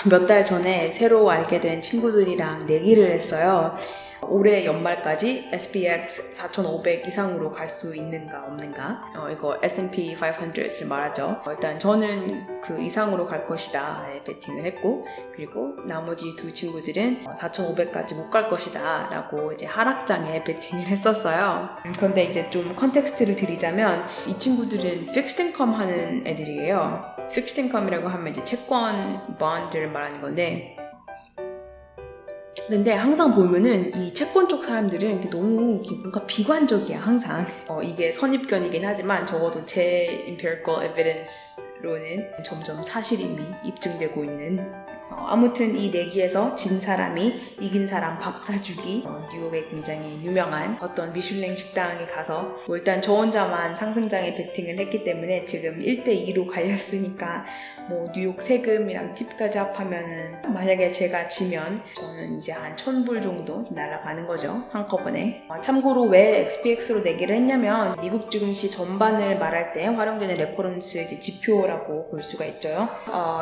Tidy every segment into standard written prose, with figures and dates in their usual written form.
몇 달 전에 새로 알게 된 친구들이랑 내기를 했어요. 올해 연말까지 SPX 4,500 이상으로 갈 수 있는가 없는가. 이거 S&P 500을 말하죠. 일단 저는 그 이상으로 갈 것이다 베팅을 했고, 그리고 나머지 두 친구들은 4,500까지 못 갈 것이다 라고 이제 하락장에 베팅을 했었어요. 그런데 이제 좀 컨텍스트를 드리자면, 이 친구들은 픽스드 인컴 하는 애들이에요. 픽스드 인컴이라고 하면 이제 채권, 본드를 말하는 건데, 근데 항상 보면은 이 채권 쪽 사람들은 너무 뭔가 비관적이야, 항상. 이게 선입견이긴 하지만 적어도 제 empirical evidence로는 점점 사실임이 입증되고 있는. 아무튼 이 내기에서 진 사람이 이긴 사람 밥 사주기, 뉴욕에 굉장히 유명한 어떤 미슐랭 식당에 가서 일단 저 혼자만 상승장에 베팅을 했기 때문에 지금 1대2로 갈렸으니까 뉴욕 세금이랑 팁까지 합하면은 만약에 제가 지면 저는 이제 한 1,000불 정도 날아가는 거죠, 한꺼번에. 참고로 왜 XPX로 내기를 했냐면, 미국 증시 전반을 말할 때 활용되는 레퍼런스 이제 지표라고 볼 수가 있죠.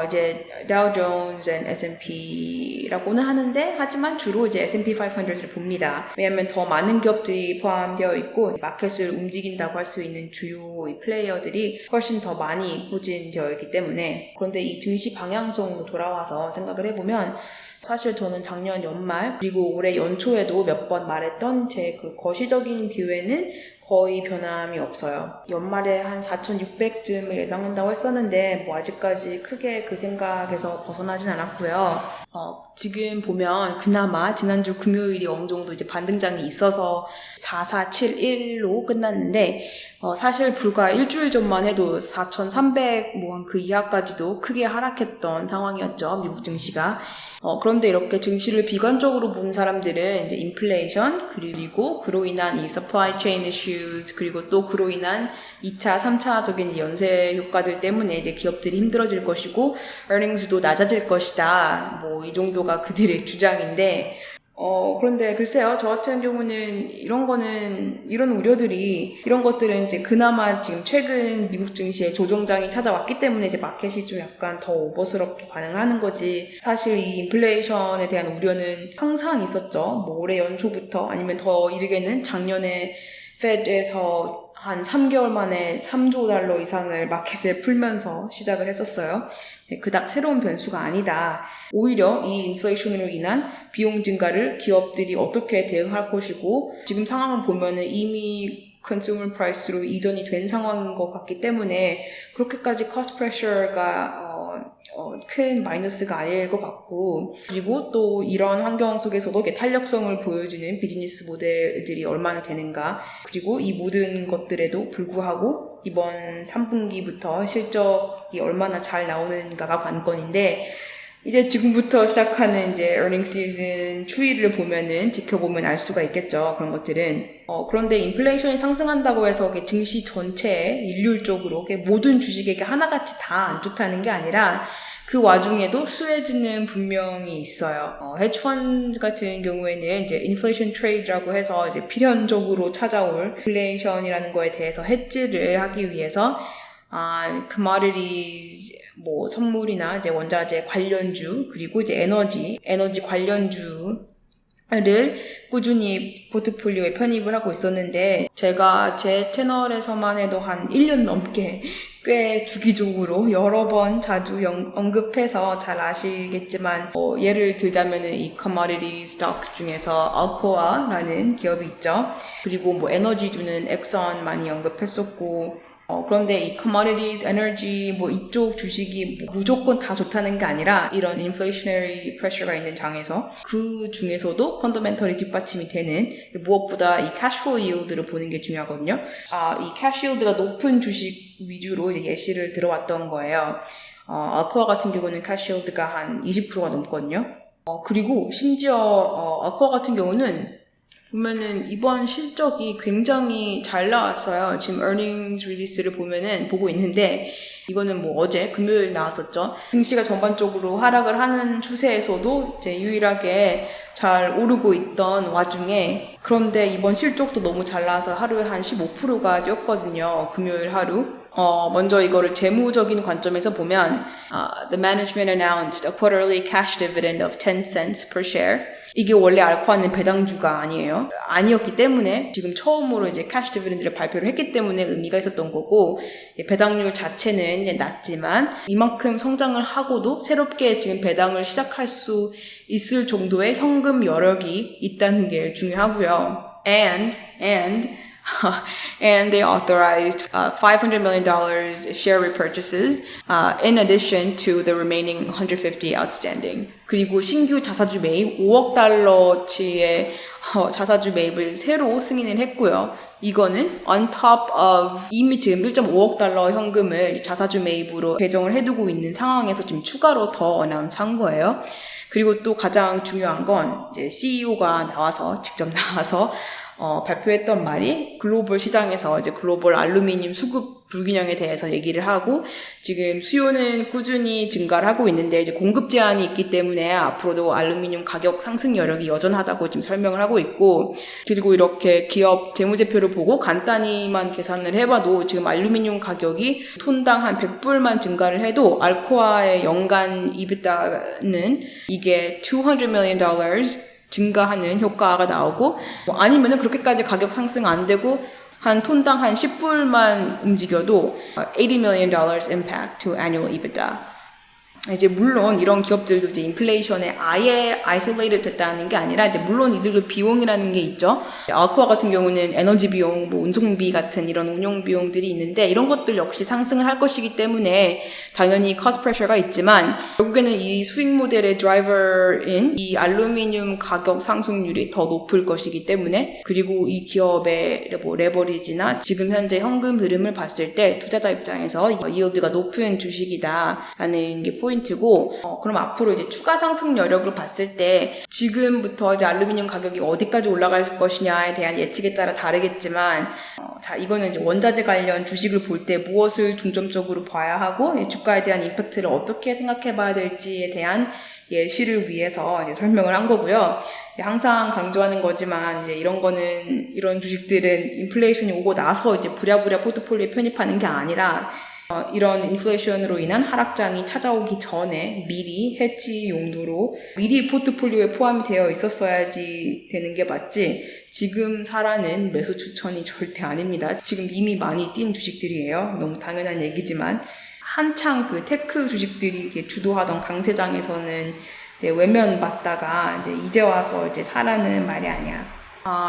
이제 다우 존스 S&P라고는 하는데, 하지만 주로 이제 S&P 500을 봅니다. 왜냐하면 더 많은 기업들이 포함되어 있고 마켓을 움직인다고 할 수 있는 주요 플레이어들이 훨씬 더 많이 포진되어 있기 때문에. 그런데 이 증시 방향성으로 돌아와서 생각을 해보면, 사실 저는 작년 연말 그리고 올해 연초에도 몇 번 말했던 제 그 거시적인 뷰에는 거의 변함이 없어요. 연말에 한 4,600쯤을 예상한다고 했었는데 아직까지 크게 그 생각에서 벗어나진 않았고요. 지금 보면 그나마 지난주 금요일이 어느 정도 이제 반등장이 있어서 4471로 끝났는데, 사실 불과 일주일 전만 해도 4,300 그 이하까지도 크게 하락했던 상황이었죠, 미국 증시가. 그런데 이렇게 증시를 비관적으로 본 사람들은 이제 인플레이션, 그리고 그로 인한 이 supply chain issues, 그리고 또 그로 인한 2차, 3차적인 연쇄 효과들 때문에 이제 기업들이 힘들어질 것이고 earnings도 낮아질 것이다. 이 정도가 그들의 주장인데, 그런데 글쎄요, 저 같은 경우는 이런 우려들이, 이런 것들은 이제 그나마 지금 최근 미국 증시의 조정장이 찾아왔기 때문에 이제 마켓이 좀 약간 더 오버스럽게 반응하는 거지. 사실 이 인플레이션에 대한 우려는 항상 있었죠. 올해 연초부터, 아니면 더 이르게는 작년에 페드에서 한 3개월 만에 3조 달러 이상을 마켓에 풀면서 시작을 했었어요. 그닥 새로운 변수가 아니다. 오히려 이 인플레이션으로 인한 비용 증가를 기업들이 어떻게 대응할 것이고, 지금 상황을 보면은 이미 컨슈머 프라이스로 이전이 된 상황인 것 같기 때문에 그렇게까지 커스트 프레셔가 큰 마이너스가 아닐 것 같고, 그리고 또 이런 환경 속에서도 탄력성을 보여주는 비즈니스 모델들이 얼마나 되는가, 그리고 이 모든 것들에도 불구하고 이번 3분기부터 실적이 얼마나 잘 나오는가가 관건인데, 이제 지금부터 시작하는 이제 earning season 추이를 지켜보면 알 수가 있겠죠, 그런 것들은. 그런데 인플레이션이 상승한다고 해서 증시 전체에 일률적으로 모든 주식에게 하나같이 다 안 좋다는 게 아니라, 그 와중에도 수혜주는 분명히 있어요. 헤지펀드 같은 경우에는 이제 인플레이션 트레이드라고 해서 이제 필연적으로 찾아올 인플레이션이라는 거에 대해서 헤지를 하기 위해서 commodities, 선물이나 이제 원자재 관련주, 그리고 이제 에너지 관련주를 꾸준히 포트폴리오에 편입을 하고 있었는데, 제가 제 채널에서만 해도 한 1년 넘게 꽤 주기적으로 여러 번 자주 언급해서 잘 아시겠지만, 예를 들자면은 이 commodity stocks 중에서 알코아라는 기업이 있죠. 그리고 에너지주는 엑선 많이 언급했었고, 그런데 이 commodities, energy, 이쪽 주식이 무조건 다 좋다는 게 아니라, 이런 inflationary pressure가 있는 장에서 그 중에서도 펀더멘털이 뒷받침이 되는, 무엇보다 이 cash flow yield를 보는 게 중요하거든요. 이 cash yield가 높은 주식 위주로 이제 예시를 들어왔던 거예요. 알코아 같은 경우는 cash yield가 한 20%가 넘거든요. 그리고 심지어 알코아 같은 경우는 보면은 이번 실적이 굉장히 잘 나왔어요. 지금 earnings release를 보고 있는데, 이거는 어제 금요일 나왔었죠. 증시가 전반적으로 하락을 하는 추세에서도 이제 유일하게 잘 오르고 있던 와중에, 그런데 이번 실적도 너무 잘 나와서 하루에 한 15%가 뛰었거든요, 금요일 하루. 먼저 이거를 재무적인 관점에서 보면 the management announced a quarterly cash dividend of 10 cents per share. 이게 원래 알코아는 배당주가 아니었기 때문에 지금 처음으로 이제 캐시 디비던드를 발표를 했기 때문에 의미가 있었던 거고, 배당률 자체는 이제 낮지만 이만큼 성장을 하고도 새롭게 지금 배당을 시작할 수 있을 정도의 현금 여력이 있다는 게 중요하고요. And they authorized $500 million share repurchases in addition to the remaining 150 outstanding. 그리고 신규 자사주 매입 5억 달러치의 자사주 매입을 새로 승인을 했고요. 이거는 on top of 이미 지금 1.5억 달러 현금을 자사주 매입으로 배정을 해두고 있는 상황에서 좀 추가로 더 어나운스 한 거예요. 그리고 또 가장 중요한 건 이제 CEO가 직접 나와서 발표했던 말이 글로벌 시장에서 이제 글로벌 알루미늄 수급 불균형에 대해서 얘기를 하고, 지금 수요는 꾸준히 증가를 하고 있는데 이제 공급 제한이 있기 때문에 앞으로도 알루미늄 가격 상승 여력이 여전하다고 지금 설명을 하고 있고, 그리고 이렇게 기업 재무제표를 보고 간단히만 계산을 해봐도 지금 알루미늄 가격이 톤당 한 100불만 증가를 해도 알코아의 연간 EBITDA는 이게 $200 million 증가하는 효과가 나오고, 아니면은 그렇게까지 가격 상승 안 되고 한 톤당 한 10불만 움직여도 $80 million impact to annual EBITDA. 이제 물론 이런 기업들도 이제 인플레이션에 아예 아이솔레이트 됐다는 게 아니라 이제 물론 이들도 비용이라는 게 있죠. 알코아 같은 경우는 에너지 비용, 운송비 같은 이런 운용 비용들이 있는데 이런 것들 역시 상승을 할 것이기 때문에 당연히 cost pressure가 있지만 결국에는 이 수익 모델의 드라이버인 이 알루미늄 가격 상승률이 더 높을 것이기 때문에, 그리고 이 기업의 레버리지나 지금 현재 현금 흐름을 봤을 때 투자자 입장에서 yiel드가 높은 주식이다라는 게 포인트고, 그럼 앞으로 이제 추가 상승 여력으로 봤을 때 지금부터 이제 알루미늄 가격이 어디까지 올라갈 것이냐에 대한 예측에 따라 다르겠지만, 자, 이거는 이제 원자재 관련 주식을 볼 때 무엇을 중점적으로 봐야 하고 주가에 대한 임팩트를 어떻게 생각해 봐야 될지에 대한 예시를 위해서 이제 설명을 한 거고요. 항상 강조하는 거지만 이제 이런 주식들은 인플레이션이 오고 나서 이제 부랴부랴 포트폴리오에 편입하는 게 아니라 이런 인플레이션으로 인한 하락장이 찾아오기 전에 미리 해지 용도로 미리 포트폴리오에 포함이 되어 있었어야지 되는 게 맞지, 지금 사라는 매수 추천이 절대 아닙니다. 지금 이미 많이 뛴 주식들이에요. 너무 당연한 얘기지만 한창 그 테크 주식들이 주도하던 강세장에서는 이제 외면받다가 이제 와서 이제 사라는 말이 아니야.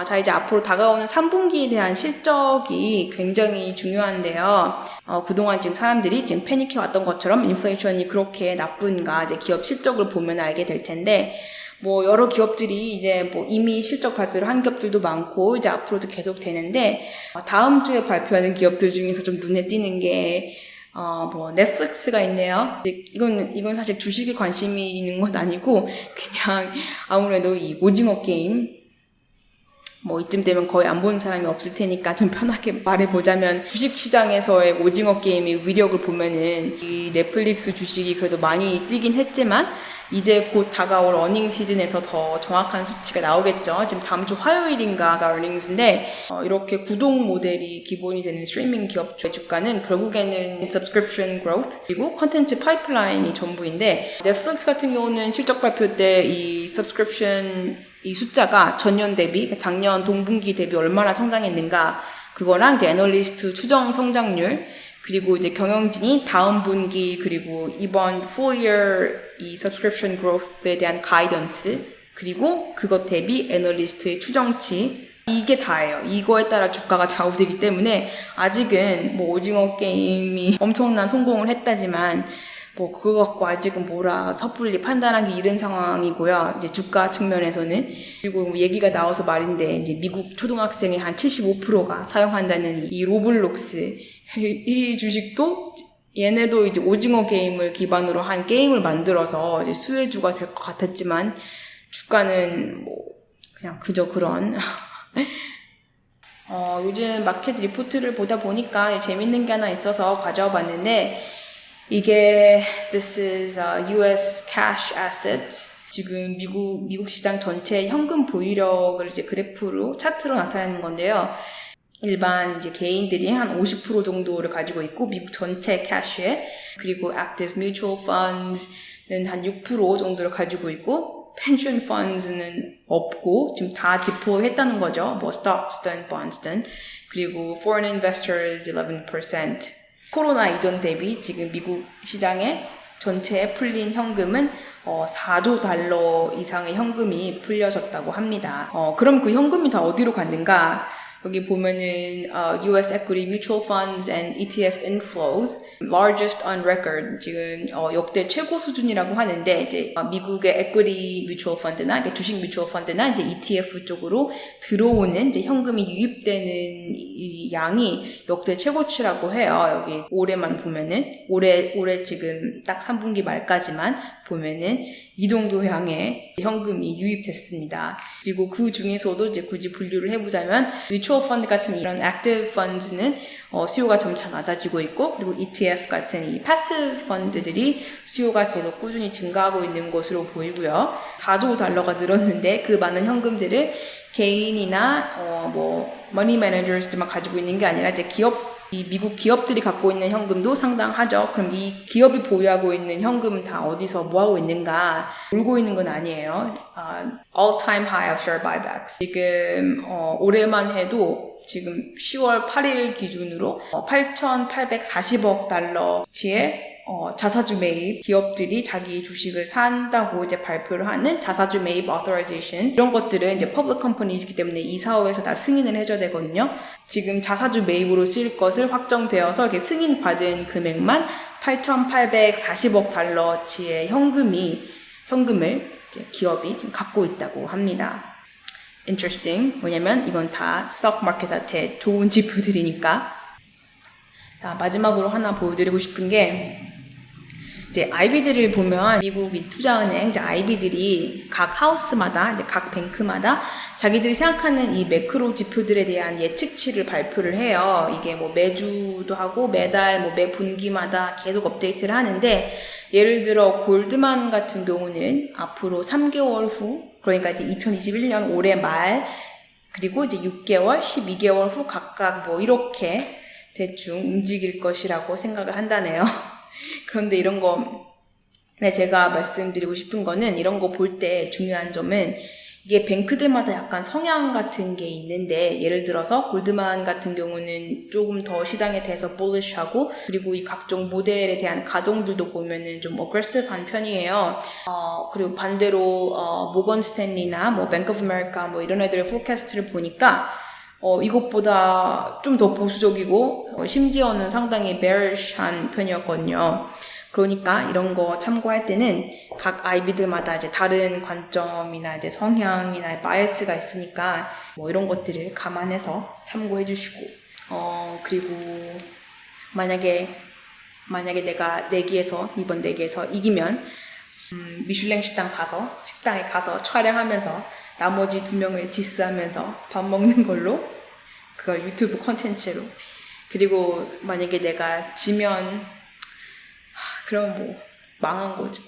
자, 이제 앞으로 다가오는 3분기에 대한 실적이 굉장히 중요한데요. 그동안 지금 사람들이 지금 패닉해 왔던 것처럼 인플레이션이 그렇게 나쁜가 이제 기업 실적을 보면 알게 될 텐데, 여러 기업들이 이제 이미 실적 발표를 한 기업들도 많고 이제 앞으로도 계속 되는데, 다음 주에 발표하는 기업들 중에서 좀 눈에 띄는 게 넷플릭스가 있네요. 이건 사실 주식에 관심이 있는 건 아니고 그냥 아무래도 이 오징어 게임, 이쯤 되면 거의 안 보는 사람이 없을 테니까 좀 편하게 말해보자면, 주식시장에서의 오징어 게임의 위력을 보면은 이 넷플릭스 주식이 그래도 많이 뛰긴 했지만 이제 곧 다가올 어닝 시즌에서 더 정확한 수치가 나오겠죠. 지금 다음 주 화요일인가가 어닝스인데, 이렇게 구독 모델이 기본이 되는 스트리밍 기업 주가는 결국에는 subscription growth 그리고 컨텐츠 파이프라인이 전부인데, 넷플릭스 같은 경우는 실적 발표 때 이 subscription 이 숫자가 전년 대비, 작년 동분기 대비 얼마나 성장했는가, 그거랑 이제 애널리스트 추정 성장률, 그리고 이제 경영진이 다음 분기 그리고 이번 full year 이 subscription growth에 대한 가이던스, 그리고 그것 대비 애널리스트의 추정치, 이게 다예요. 이거에 따라 주가가 좌우되기 때문에 아직은 오징어 게임이 엄청난 성공을 했다지만 그거 갖고 아직은 섣불리 판단하기 이른 상황이고요. 이제 주가 측면에서는. 그리고 얘기가 나와서 말인데, 이제 미국 초등학생의 한 75%가 사용한다는 이 로블록스. 이 주식도 얘네도 이제 오징어 게임을 기반으로 한 게임을 만들어서 이제 수혜주가 될 것 같았지만, 주가는 그냥 그저 그런. 요즘 마켓 리포트를 보다 보니까 재밌는 게 하나 있어서 가져와 봤는데, 이게 this is US cash assets. 지금 미국 시장 전체 현금 보유력을 이제 그래프로 차트로 나타내는 건데요. 일반 이제 개인들이 한 50% 정도를 가지고 있고 미국 전체 캐시에 그리고 active mutual funds는 한 6% 정도를 가지고 있고 pension funds는 없고 지금 다 deploy 했다는 거죠. 뭐 stocks든 bonds든 그리고 foreign investors 11% 코로나 이전 대비 지금 미국 시장에 전체에 풀린 현금은 4조 달러 이상의 현금이 풀려졌다고 합니다. 그럼 그 현금이 다 어디로 갔는가? 여기 보면은 US Equity Mutual Funds and ETF inflows largest on record 지금 역대 최고 수준이라고 하는데 이제 미국의 equity mutual fund나 주식 뮤추얼 펀드나 이제 ETF 쪽으로 들어오는 이제 현금이 유입되는 이 양이 역대 최고치라고 해요. 여기 올해만 보면은 올해 지금 딱 3분기 말까지만 보면은 이 정도 양의 현금이 유입됐습니다. 그리고 그 중에서도 이제 굳이 분류를 해보자면 뮤추얼 펀드 같은 이런 액티브 펀드는 수요가 점차 낮아지고 있고 그리고 ETF 같은 이 패시브 펀드들이 수요가 계속 꾸준히 증가하고 있는 것으로 보이고요. 4조 달러가 늘었는데 그 많은 현금들을 개인이나 머니 매니저스들만 가지고 있는 게 아니라 이제 이 미국 기업들이 갖고 있는 현금도 상당하죠. 그럼 이 기업이 보유하고 있는 현금은 다 어디서 뭐하고 있는가? 놀고 있는 건 아니에요. All-time high of share buybacks. 지금 올해만 해도 지금 10월 8일 기준으로 8,840억 달러치의 자사주 매입 기업들이 자기 주식을 산다고 이제 발표를 하는 자사주 매입 authorization 이런 것들은 이제 public companies이기 때문에 이사회에서 다 승인을 해줘야 되거든요. 지금 자사주 매입으로 쓰일 것을 확정되어서 이렇게 승인받은 금액만 8,840억 달러치의 현금을 이제 기업이 지금 갖고 있다고 합니다. Interesting. 뭐냐면 이건 다 stock market한테 좋은 지표들이니까. 자, 마지막으로 하나 보여드리고 싶은 게 이제 IB들을 보면 미국 투자은행 이제 IB들이 각 하우스마다 이제 각 뱅크마다 자기들이 생각하는 이 매크로 지표들에 대한 예측치를 발표를 해요. 이게 뭐 매주도 하고 매달 매 분기마다 계속 업데이트를 하는데 예를 들어 골드만 같은 경우는 앞으로 3개월 후 그러니까 이제 2021년 올해 말 그리고 이제 6개월, 12개월 후 각각 이렇게 대충 움직일 것이라고 생각을 한다네요. 그런데 이런 거 제가 말씀드리고 싶은 거는 이런 거 볼 때 중요한 점은 이게 뱅크들마다 약간 성향 같은 게 있는데 예를 들어서 골드만 같은 경우는 조금 더 시장에 대해서 bullish하고 그리고 이 각종 모델에 대한 가정들도 보면은 좀 aggressive한 편이에요. 그리고 반대로 모건 스탠리나 뱅크 오브 아메리카 이런 애들의 포캐스트를 보니까 이것보다 좀 더 보수적이고 심지어는 상당히 bearish한 편이었거든요. 그러니까 이런 거 참고할 때는 각 IB들마다 이제 다른 관점이나 이제 성향이나 바이어스가 있으니까 이런 것들을 감안해서 참고해 주시고 그리고 만약에 내가 이번 내기에서 이기면 미슐랭 식당에 가서 촬영하면서 나머지 2명을 디스하면서 밥 먹는 걸로 그걸 유튜브 콘텐츠로 그리고 만약에 내가 지면 그럼 망한 거지